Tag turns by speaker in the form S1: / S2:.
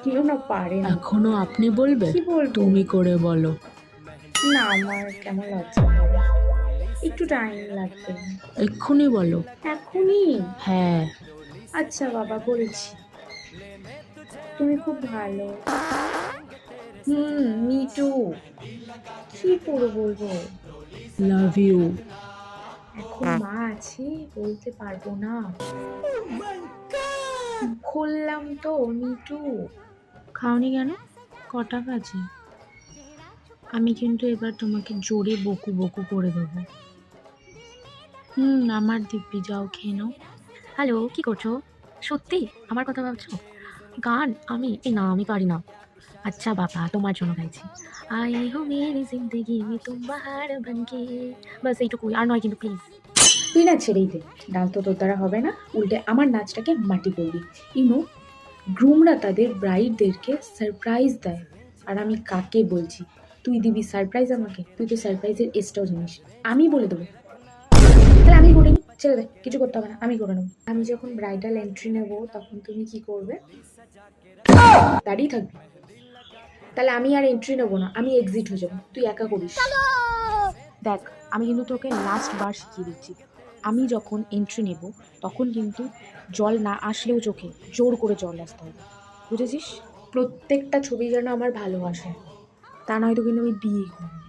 S1: কেউ না পারে না।
S2: এখনো আপনি বলবে?
S1: কি বলবো?
S2: তুমি করে বলো।
S1: না, আমার কেমন লজ্জা করে। একটু টাইম লাগবে।
S2: এক্ষুনি বলো।
S1: এখনই?
S2: হ্যাঁ।
S1: আচ্ছা বাবা, বলছি। তুমি খুব ভালো। মিটু। কি করে বলবো?
S2: Love you.
S1: এখন মা আছে, বলতে পারবো না। খুললাম তো মিটু।
S2: খাওনি কেন? কটা বাজে? আমি কিন্তু এবার তোমাকে জোরে বকু বকু করে দেবো। আমার দিব্যি, যাও খেয়ে নাও।
S3: হ্যালো, কি করছো? সত্যি আমার কথা ভাবছো? গান না, আমি পারি না। আচ্ছা বাবা, তোমার জন্য গাইছি। আই হো মেরি জিন্দেগি মে তুম বাহার বনকে। বাস এইটুকুই, আর নয় কিন্তু প্লিজ।
S1: তুই না ছেড়েই দে, ডান্স তো তোর দ্বারা হবে না, উল্টে আমার নাচটাকে মাটি করবি। ইউনো, গ্রুমরা তাদের ব্রাইডদেরকে সারপ্রাইজ দেয়, আর আমি কাকে বলছি? তুই দিবি সারপ্রাইজ আমাকে? তুই তো সারপ্রাইজের এক্সট্রা জিনিস। আমি বলে দেবো, তাহলে আমি করে নিই, ছেড়ে দে, কিছু করতে হবে না, আমি করে নেবো। আমি যখন ব্রাইডাল এন্ট্রি নেবো তখন তুমি কি করবে? দাঁড়িয়ে থাকবি? তাহলে আমি আর এন্ট্রি নেবো না, আমি এক্সিট হয়ে যাবো, তুই একা করিস।
S2: দেখ, আমি কিন্তু তোকে লাস্ট বার শিখিয়ে দিচ্ছি। আমি যখন এন্ট্রি নেব তখন কিন্তু জল না আসলেও চোখে জোর করে জল আসতে হবে, বুঝেছিস?
S1: প্রত্যেকটা ছবি যেন আমার ভালো আসে,
S2: তা নয়তো কিন্তু আমি বিয়ে করবো।